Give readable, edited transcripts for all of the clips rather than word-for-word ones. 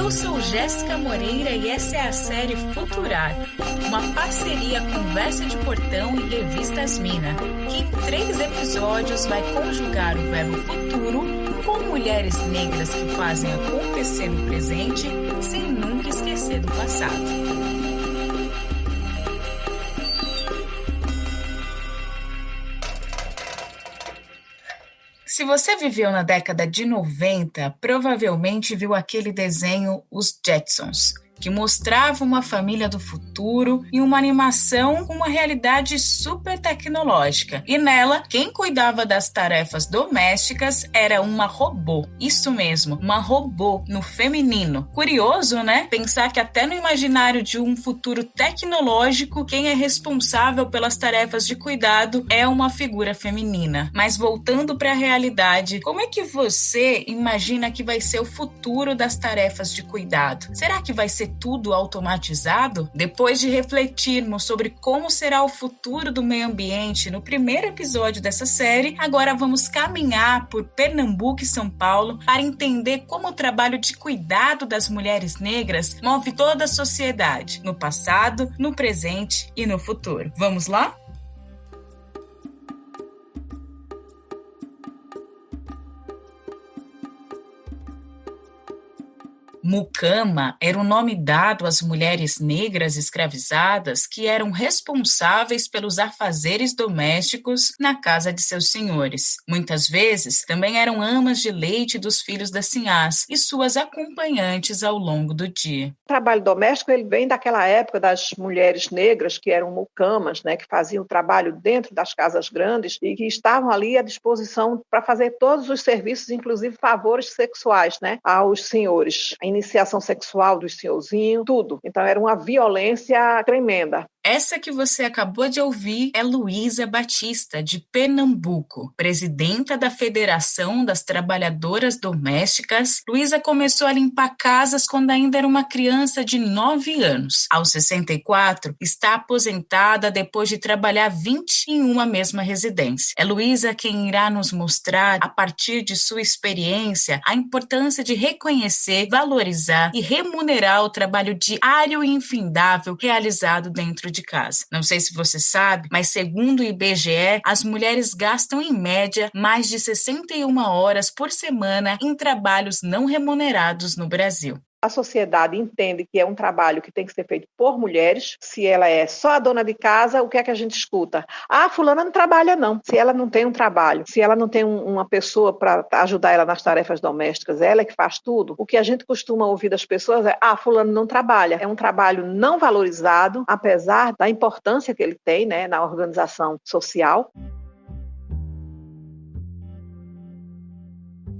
Eu sou Jéssica Moreira e essa é a série Futurar, uma parceria Conversa de Portão e Revistas Mina, que em 3 episódios vai conjugar o verbo futuro com mulheres negras que fazem acontecer no presente sem nunca esquecer do passado. Se você viveu na década de 90, provavelmente viu aquele desenho Os Jetsons, que mostrava uma família do futuro e uma animação com uma realidade super tecnológica. E nela, quem cuidava das tarefas domésticas era uma robô. Isso mesmo, uma robô no feminino. Curioso, né? Pensar que até no imaginário de um futuro tecnológico, quem é responsável pelas tarefas de cuidado é uma figura feminina. Mas voltando para a realidade, como é que você imagina que vai ser o futuro das tarefas de cuidado? Será que vai ser tudo automatizado? Depois de refletirmos sobre como será o futuro do meio ambiente no primeiro episódio dessa série, agora vamos caminhar por Pernambuco e São Paulo para entender como o trabalho de cuidado das mulheres negras move toda a sociedade, no passado, no presente e no futuro. Vamos lá? Mucama era o nome dado às mulheres negras escravizadas que eram responsáveis pelos afazeres domésticos na casa de seus senhores. Muitas vezes, também eram amas de leite dos filhos das sinhás e suas acompanhantes ao longo do dia. O trabalho doméstico ele vem daquela época das mulheres negras que eram mucamas, né, que faziam trabalho dentro das casas grandes e que estavam ali à disposição para fazer todos os serviços, inclusive favores sexuais, né, aos senhores. A iniciação sexual dos senhorzinhos, tudo. Então era uma violência tremenda. Essa que você acabou de ouvir é Luísa Batista, de Pernambuco, presidenta da Federação das Trabalhadoras Domésticas. Luísa começou a limpar casas quando ainda era uma criança de 9 anos. Aos 64, está aposentada depois de trabalhar 20 em uma mesma residência. É Luísa quem irá nos mostrar, a partir de sua experiência, a importância de reconhecer, valorizar e remunerar o trabalho diário e infindável realizado dentro de casa. Não sei se você sabe, mas segundo o IBGE, as mulheres gastam em média mais de 61 horas por semana em trabalhos não remunerados no Brasil. A sociedade entende que é um trabalho que tem que ser feito por mulheres. Se ela é só a dona de casa, o que é que a gente escuta? Ah, fulana não trabalha não. Se ela não tem um trabalho, se ela não tem uma pessoa para ajudar ela nas tarefas domésticas, ela é que faz tudo, o que a gente costuma ouvir das pessoas é: ah, fulano não trabalha. É um trabalho não valorizado, apesar da importância que ele tem, né, na organização social.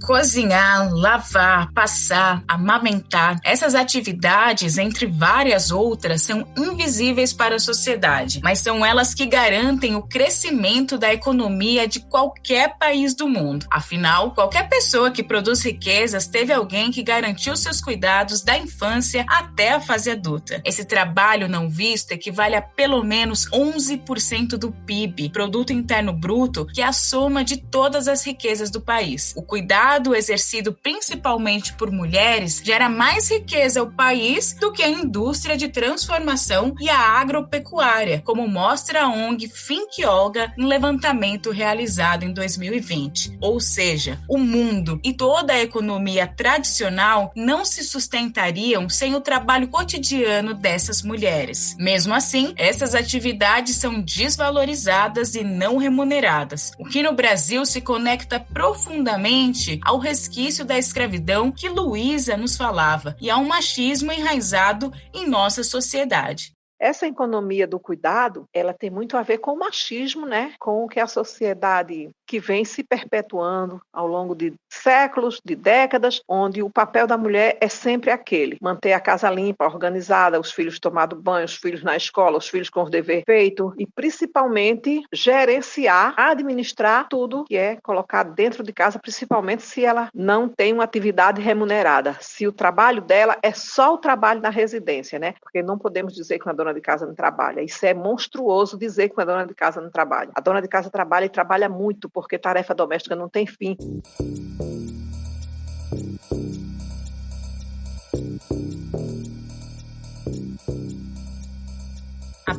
Cozinhar, lavar, passar, amamentar, essas atividades, entre várias outras, são invisíveis para a sociedade, mas são elas que garantem o crescimento da economia de qualquer país do mundo. Afinal, qualquer pessoa que produz riquezas teve alguém que garantiu seus cuidados da infância até a fase adulta. Esse trabalho não visto equivale a pelo menos 11% do PIB, Produto Interno Bruto, que é a soma de todas as riquezas do país. O cuidado exercido principalmente por mulheres gera mais riqueza ao país do que a indústria de transformação e a agropecuária, como mostra a ONG Think Olga no levantamento realizado em 2020. Ou seja, o mundo e toda a economia tradicional não se sustentariam sem o trabalho cotidiano dessas mulheres. Mesmo assim, essas atividades são desvalorizadas e não remuneradas, o que no Brasil se conecta profundamente ao resquício da escravidão que Luísa nos falava e ao machismo enraizado em nossa sociedade. Essa economia do cuidado, ela tem muito a ver com o machismo, né? Com o que a sociedade que vem se perpetuando ao longo de séculos, de décadas, onde o papel da mulher é sempre aquele: manter a casa limpa, organizada, os filhos tomados banho, os filhos na escola, os filhos com o dever feito e, principalmente, gerenciar, administrar tudo que é colocado dentro de casa, principalmente se ela não tem uma atividade remunerada, se o trabalho dela é só o trabalho na residência, né? Porque não podemos dizer que uma dona de casa não trabalha. Isso é monstruoso dizer que uma dona de casa não trabalha. A dona de casa trabalha e trabalha muito, porque tarefa doméstica não tem fim.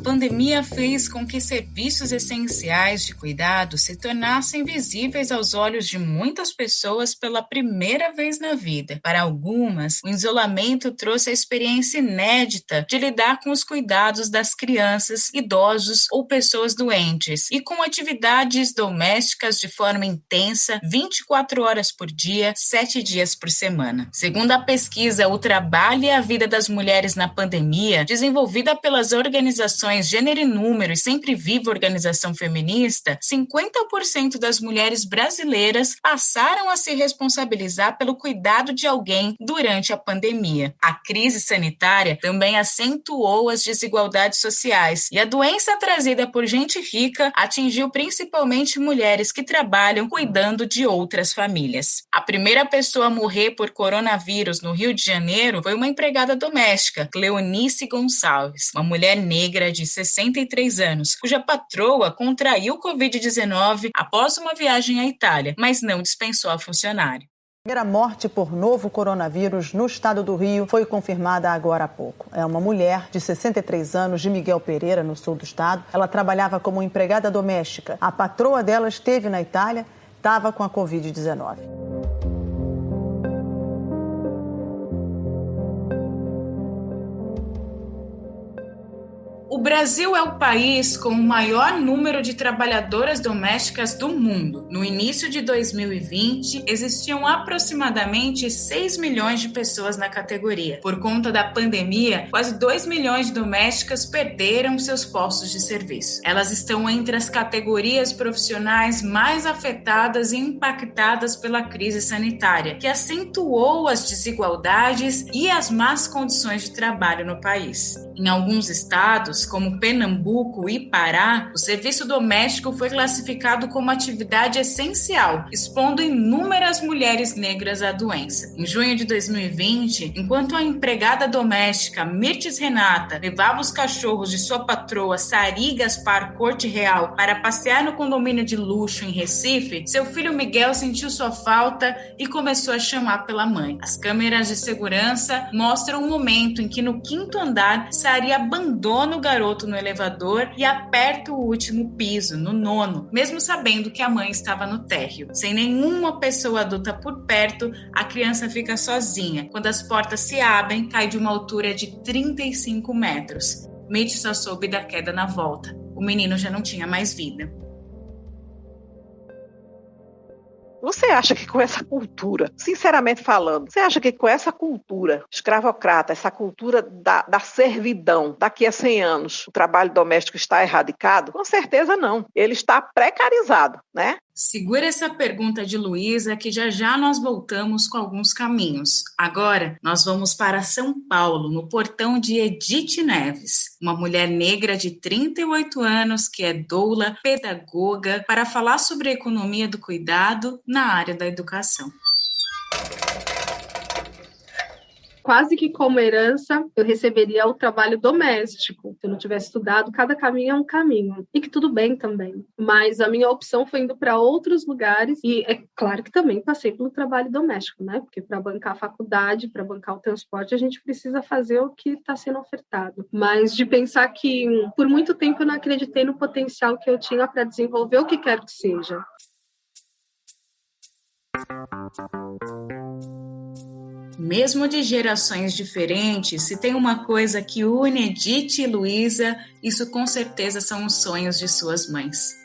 pandemia fez com que serviços essenciais de cuidado se tornassem visíveis aos olhos de muitas pessoas pela primeira vez na vida. Para algumas, o isolamento trouxe a experiência inédita de lidar com os cuidados das crianças, idosos ou pessoas doentes e com atividades domésticas de forma intensa, 24 horas por dia, 7 dias por semana. Segundo a pesquisa O Trabalho e a Vida das Mulheres na Pandemia, desenvolvida pelas organizações Gênero e Número e Sempre Viva Organização Feminista, 50% das mulheres brasileiras passaram a se responsabilizar pelo cuidado de alguém durante a pandemia. A crise sanitária também acentuou as desigualdades sociais e a doença trazida por gente rica atingiu principalmente mulheres que trabalham cuidando de outras famílias. A primeira pessoa a morrer por coronavírus no Rio de Janeiro foi uma empregada doméstica, Cleonice Gonçalves, uma mulher negra de 63 anos, cuja patroa contraiu o Covid-19 após uma viagem à Itália, mas não dispensou a funcionária. A primeira morte por novo coronavírus no estado do Rio foi confirmada agora há pouco. É uma mulher de 63 anos de Miguel Pereira, no sul do estado. Ela trabalhava como empregada doméstica. A patroa dela esteve na Itália, estava com a Covid-19. O Brasil é o país com o maior número de trabalhadoras domésticas do mundo. No início de 2020, existiam aproximadamente 6 milhões de pessoas na categoria. Por conta da pandemia, quase 2 milhões de domésticas perderam seus postos de serviço. Elas estão entre as categorias profissionais mais afetadas e impactadas pela crise sanitária, que acentuou as desigualdades e as más condições de trabalho no país. Em alguns estados, como Pernambuco e Pará, o serviço doméstico foi classificado como atividade essencial, expondo inúmeras mulheres negras à doença. Em junho de 2020, enquanto a empregada doméstica Mirtes Renata levava os cachorros de sua patroa Sari Gaspar Corte Real para passear no condomínio de luxo em Recife, seu filho Miguel sentiu sua falta e começou a chamar pela mãe. As câmeras de segurança mostram o momento em que no 5º andar, Sari abandona o garoto no elevador e aperta o último piso, no 9º, mesmo sabendo que a mãe estava no térreo. Sem nenhuma pessoa adulta por perto, a criança fica sozinha. Quando as portas se abrem, cai de uma altura de 35 metros. Mitch só soube da queda na volta. O menino já não tinha mais vida. Você acha que com essa cultura, sinceramente falando, você acha que com essa cultura escravocrata, essa cultura da servidão, daqui a 100 anos, o trabalho doméstico está erradicado? Com certeza não. Ele está precarizado, né? Segura essa pergunta de Luísa, que já nós voltamos com alguns caminhos. Agora, nós vamos para São Paulo, no portão de Edith Neves, uma mulher negra de 38 anos, que é doula, pedagoga, para falar sobre a economia do cuidado na área da educação. Quase que como herança, eu receberia o trabalho doméstico. Se eu não tivesse estudado, cada caminho é um caminho. E que tudo bem também. Mas a minha opção foi indo para outros lugares. E é claro que também passei pelo trabalho doméstico, né? Porque para bancar a faculdade, para bancar o transporte, a gente precisa fazer o que está sendo ofertado. Mas de pensar que, por muito tempo, eu não acreditei no potencial que eu tinha para desenvolver o que quer que seja. Mesmo de gerações diferentes, se tem uma coisa que une Edith e Luísa, isso com certeza são os sonhos de suas mães.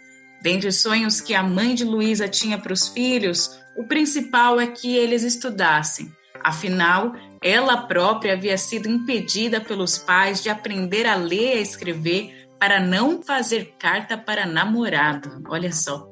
Dentre os sonhos que a mãe de Luísa tinha para os filhos, o principal é que eles estudassem. Afinal, ela própria havia sido impedida pelos pais de aprender a ler e a escrever para não fazer carta para namorado. Olha só,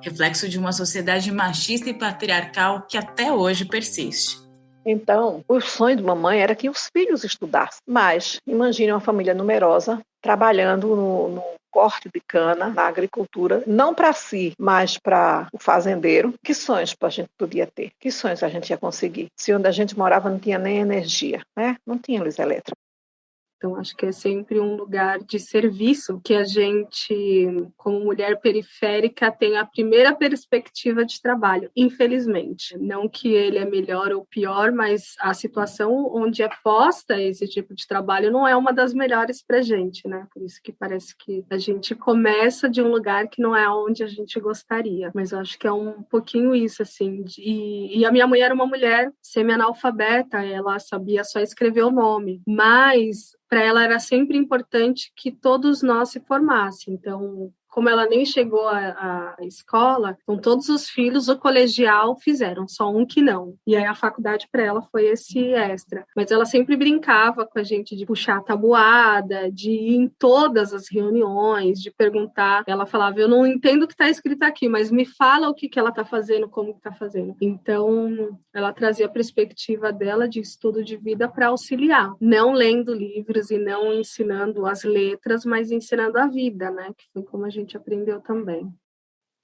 reflexo de uma sociedade machista e patriarcal que até hoje persiste. Então, o sonho de mamãe era que os filhos estudassem. Mas, imagine uma família numerosa, trabalhando no corte de cana, na agricultura, não para si, mas para o fazendeiro. Que sonhos a gente podia ter? Que sonhos a gente ia conseguir? Se onde a gente morava não tinha nem energia, né? Não tinha luz elétrica. Então, acho que é sempre um lugar de serviço que a gente, como mulher periférica, tem a primeira perspectiva de trabalho, infelizmente. Não que ele é melhor ou pior, mas a situação onde é posta esse tipo de trabalho não é uma das melhores para a gente, né? Por isso que parece que a gente começa de um lugar que não é onde a gente gostaria. Mas eu acho que é um pouquinho isso, assim. E a minha mãe era uma mulher semi-analfabeta, ela sabia só escrever o nome, mas para ela era sempre importante que todos nós se formassem. Então, como ela nem chegou à escola, então todos os filhos, o colegial fizeram, só um que não. E aí a faculdade para ela foi esse extra. Mas ela sempre brincava com a gente de puxar a tabuada, de ir em todas as reuniões, de perguntar. Ela falava, eu não entendo o que está escrito aqui, mas me fala o que ela está fazendo, como está fazendo. Então, ela trazia a perspectiva dela de estudo de vida para auxiliar, não lendo livros e não ensinando as letras, mas ensinando a vida, né? Que foi como a gente aprendeu também.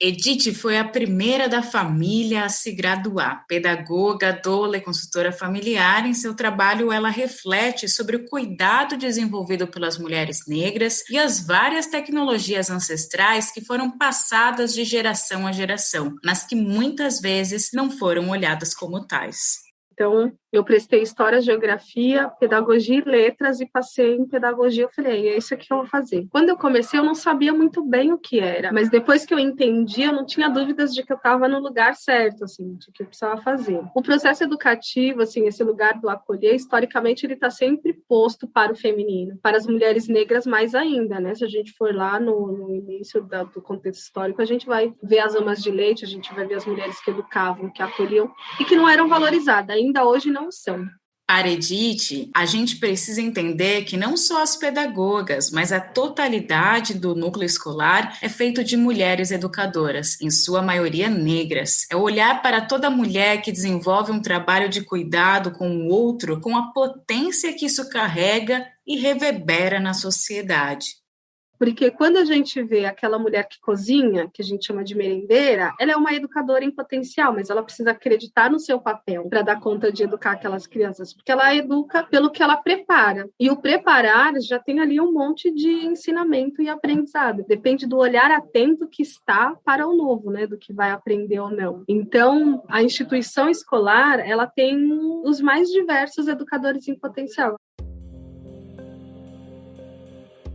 Edith foi a primeira da família a se graduar. Pedagoga, doula e consultora familiar, em seu trabalho ela reflete sobre o cuidado desenvolvido pelas mulheres negras e as várias tecnologias ancestrais que foram passadas de geração a geração, mas que muitas vezes não foram olhadas como tais. Então, eu prestei História, Geografia, Pedagogia e Letras e passei em Pedagogia. Eu falei, é isso aqui que eu vou fazer. Quando eu comecei, eu não sabia muito bem o que era, mas depois que eu entendi, eu não tinha dúvidas de que eu estava no lugar certo, assim, de que eu precisava fazer. O processo educativo, assim, esse lugar do acolher, historicamente, ele está sempre posto para o feminino, para as mulheres negras mais ainda, né? Se a gente for lá no início do contexto histórico, a gente vai ver as amas de leite, a gente vai ver as mulheres que educavam, que acolhiam e que não eram valorizadas. Ainda hoje não são. Para Edith, a gente precisa entender que não só as pedagogas, mas a totalidade do núcleo escolar é feito de mulheres educadoras, em sua maioria negras. É olhar para toda mulher que desenvolve um trabalho de cuidado com o outro, com a potência que isso carrega e reverbera na sociedade. Porque quando a gente vê aquela mulher que cozinha, que a gente chama de merendeira, ela é uma educadora em potencial, mas ela precisa acreditar no seu papel para dar conta de educar aquelas crianças, porque ela educa pelo que ela prepara. E o preparar já tem ali um monte de ensinamento e aprendizado. Depende do olhar atento que está para o novo, né, do que vai aprender ou não. Então, a instituição escolar, ela tem os mais diversos educadores em potencial.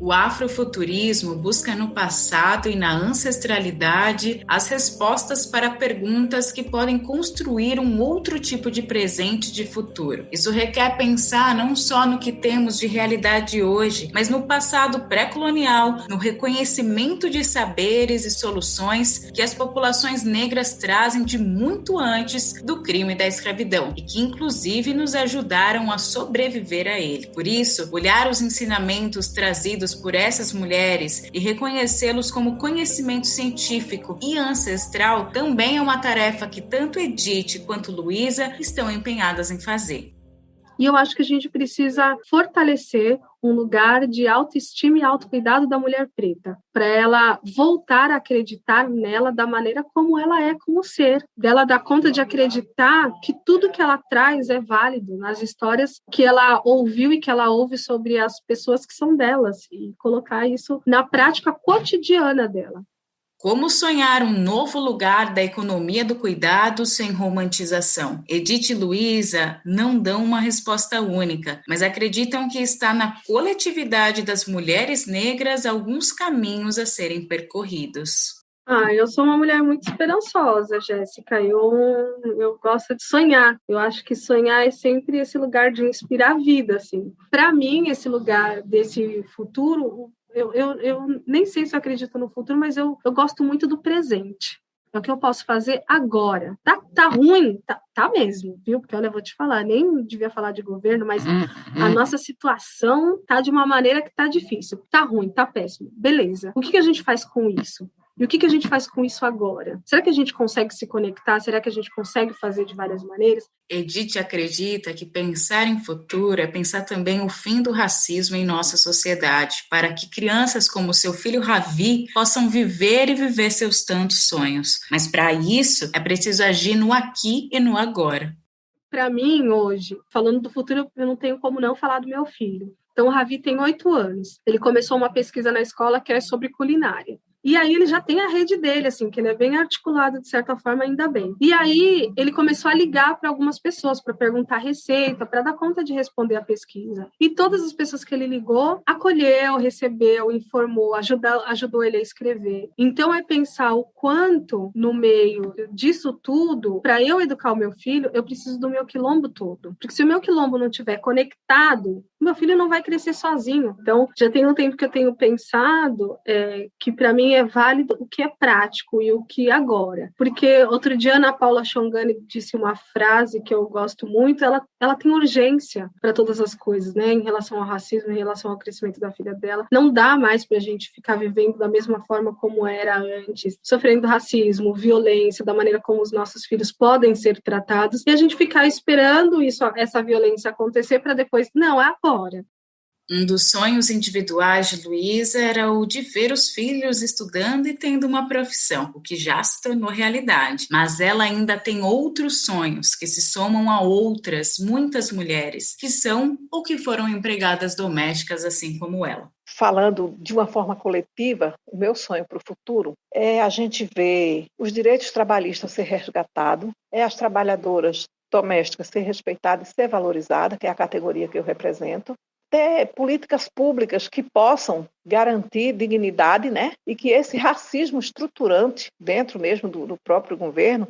O afrofuturismo busca no passado e na ancestralidade as respostas para perguntas que podem construir um outro tipo de presente de futuro. Isso requer pensar não só no que temos de realidade hoje, mas no passado pré-colonial, no reconhecimento de saberes e soluções que as populações negras trazem de muito antes do crime da escravidão e que inclusive nos ajudaram a sobreviver a ele. Por isso, olhar os ensinamentos trazidos por essas mulheres e reconhecê-los como conhecimento científico e ancestral também é uma tarefa que tanto Edith quanto Luísa estão empenhadas em fazer. E eu acho que a gente precisa fortalecer um lugar de autoestima e autocuidado da mulher preta, para ela voltar a acreditar nela da maneira como ela é como ser, dela dar conta de acreditar que tudo que ela traz é válido nas histórias que ela ouviu e que ela ouve sobre as pessoas que são delas, e colocar isso na prática cotidiana dela. Como sonhar um novo lugar da economia do cuidado sem romantização? Edith e Luísa não dão uma resposta única, mas acreditam que está na coletividade das mulheres negras alguns caminhos a serem percorridos. Eu sou uma mulher muito esperançosa, Jéssica. Eu gosto de sonhar. Eu acho que sonhar é sempre esse lugar de inspirar a vida, assim. Para mim, esse lugar desse futuro... Eu nem sei se eu acredito no futuro, mas eu gosto muito do presente. É o que eu posso fazer agora. Tá ruim? Tá mesmo, viu? Porque, olha, eu vou te falar, nem devia falar de governo, mas a nossa situação tá de uma maneira que tá difícil. Tá ruim, tá péssimo. Beleza. O que a gente faz com isso? E o que a gente faz com isso agora? Será que a gente consegue se conectar? Será que a gente consegue fazer de várias maneiras? Edith acredita que pensar em futuro é pensar também o fim do racismo em nossa sociedade, para que crianças como seu filho Ravi possam viver e viver seus tantos sonhos. Mas para isso, é preciso agir no aqui e no agora. Para mim, hoje, falando do futuro, eu não tenho como não falar do meu filho. Então, o Ravi tem 8 anos. Ele começou uma pesquisa na escola que é sobre culinária. E aí ele já tem a rede dele, assim, que ele é bem articulado, de certa forma, ainda bem. E aí ele começou a ligar para algumas pessoas, para perguntar receita, para dar conta de responder a pesquisa. E todas as pessoas que ele ligou, acolheu, recebeu, informou, ajudou ele a escrever. Então é pensar o quanto, no meio disso tudo, para eu educar o meu filho, eu preciso do meu quilombo todo. Porque se o meu quilombo não estiver conectado, meu filho não vai crescer sozinho. Então, já tem um tempo que eu tenho pensado que, para mim, é válido o que é prático e o que agora. Porque outro dia a Ana Paula Chongani disse uma frase que eu gosto muito, ela tem urgência para todas as coisas, né? Em relação ao racismo, em relação ao crescimento da filha dela. Não dá mais para a gente ficar vivendo da mesma forma como era antes, sofrendo racismo, violência, da maneira como os nossos filhos podem ser tratados, e a gente ficar esperando essa violência acontecer para depois, não, é agora. Um dos sonhos individuais de Luísa era o de ver os filhos estudando e tendo uma profissão, o que já se tornou realidade. Mas ela ainda tem outros sonhos que se somam a outras, muitas mulheres, que são ou que foram empregadas domésticas assim como ela. Falando de uma forma coletiva, o meu sonho para o futuro é a gente ver os direitos trabalhistas ser resgatados, as trabalhadoras domésticas ser respeitadas e ser valorizadas, que é a categoria que eu represento, ter políticas públicas que possam garantir dignidade, né? E que esse racismo estruturante dentro mesmo do próprio governo,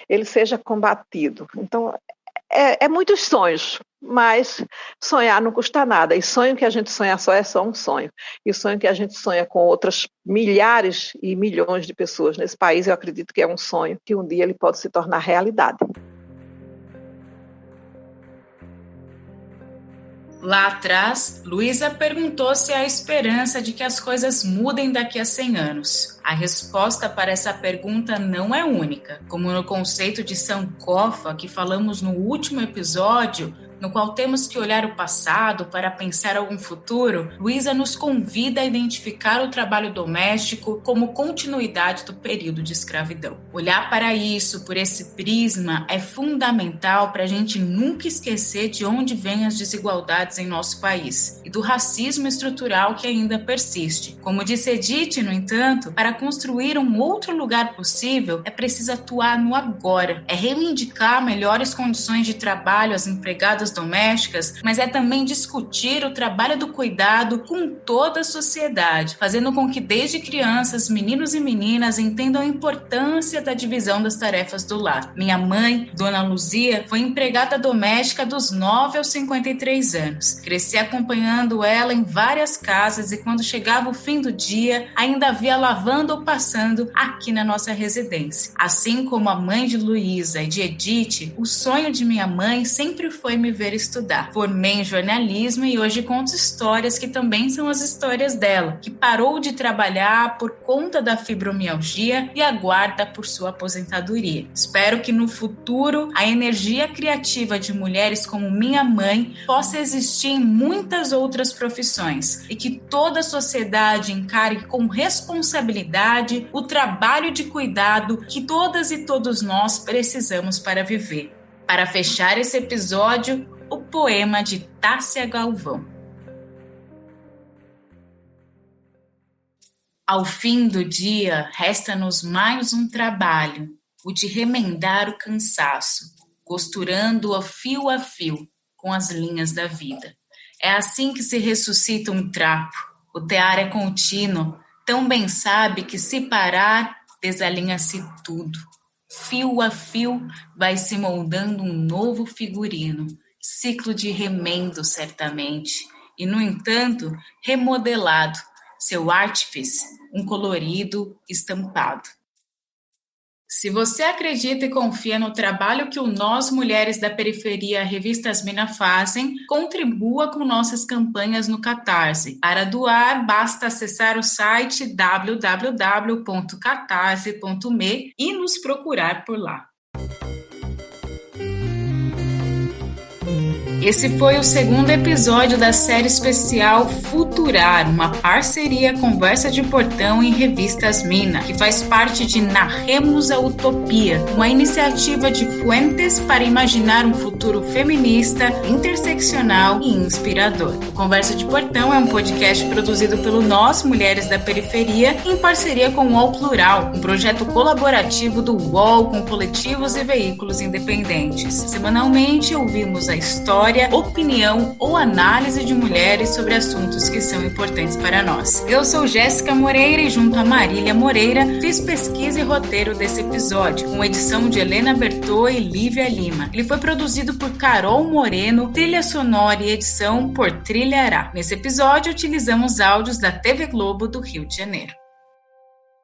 ele seja combatido. Então, é muitos sonhos, mas sonhar não custa nada. E sonho que a gente sonha só é só um sonho. E o sonho que a gente sonha com outras milhares e milhões de pessoas nesse país, eu acredito que é um sonho que um dia ele pode se tornar realidade. Lá atrás, Luísa perguntou se há esperança de que as coisas mudem daqui a 100 anos. A resposta para essa pergunta não é única. Como no conceito de Sankofa, que falamos no último episódio, no qual temos que olhar o passado para pensar algum futuro, Luísa nos convida a identificar o trabalho doméstico como continuidade do período de escravidão. Olhar para isso por esse prisma é fundamental para a gente nunca esquecer de onde vêm as desigualdades em nosso país e do racismo estrutural que ainda persiste. Como disse Edith, no entanto, para construir um outro lugar possível, é preciso atuar no agora, é reivindicar melhores condições de trabalho às empregadas domésticas, mas é também discutir o trabalho do cuidado com toda a sociedade, fazendo com que desde crianças, meninos e meninas entendam a importância da divisão das tarefas do lar. Minha mãe, Dona Luzia, foi empregada doméstica dos 9 aos 53 anos. Cresci acompanhando ela em várias casas e quando chegava o fim do dia, ainda via lavando ou passando aqui na nossa residência. Assim como a mãe de Luísa e de Edith, o sonho de minha mãe sempre foi me ver estudar. Formei em jornalismo e hoje conto histórias que também são as histórias dela, que parou de trabalhar por conta da fibromialgia e aguarda por sua aposentadoria. Espero que no futuro a energia criativa de mulheres como minha mãe possa existir em muitas outras profissões e que toda a sociedade encare com responsabilidade o trabalho de cuidado que todas e todos nós precisamos para viver. Para fechar esse episódio, o poema de Tássia Galvão. Ao fim do dia, resta-nos mais um trabalho, o de remendar o cansaço, costurando-o fio a fio com as linhas da vida. É assim que se ressuscita um trapo. O tear é contínuo, tão bem sabe que se parar, desalinha-se tudo. Fio a fio vai se moldando um novo figurino, ciclo de remendo certamente, e no entanto remodelado, seu artífice, um colorido estampado. Se você acredita e confia no trabalho que o Nós Mulheres da Periferia Revista Asmina fazem, contribua com nossas campanhas no Catarse. Para doar, basta acessar o site www.catarse.me e nos procurar por lá. Esse foi o segundo episódio da série especial Futurar, uma parceria Conversa de Portão e Revistas Mina, que faz parte de Narremos a Utopia, uma iniciativa de Puentes para imaginar um futuro feminista, interseccional e inspirador. O Conversa de Portão é um podcast produzido pelo Nós Mulheres da Periferia em parceria com o UOL Plural, um projeto colaborativo do UOL com coletivos e veículos independentes. Semanalmente ouvimos a história, opinião ou análise de mulheres sobre assuntos que são importantes para nós. Eu sou Jéssica Moreira e junto a Marília Moreira fiz pesquisa e roteiro desse episódio, com edição de Helena Bertô e Lívia Lima. Ele foi produzido por Carol Moreno, trilha sonora e edição por Trilhará. Nesse episódio utilizamos áudios da TV Globo do Rio de Janeiro.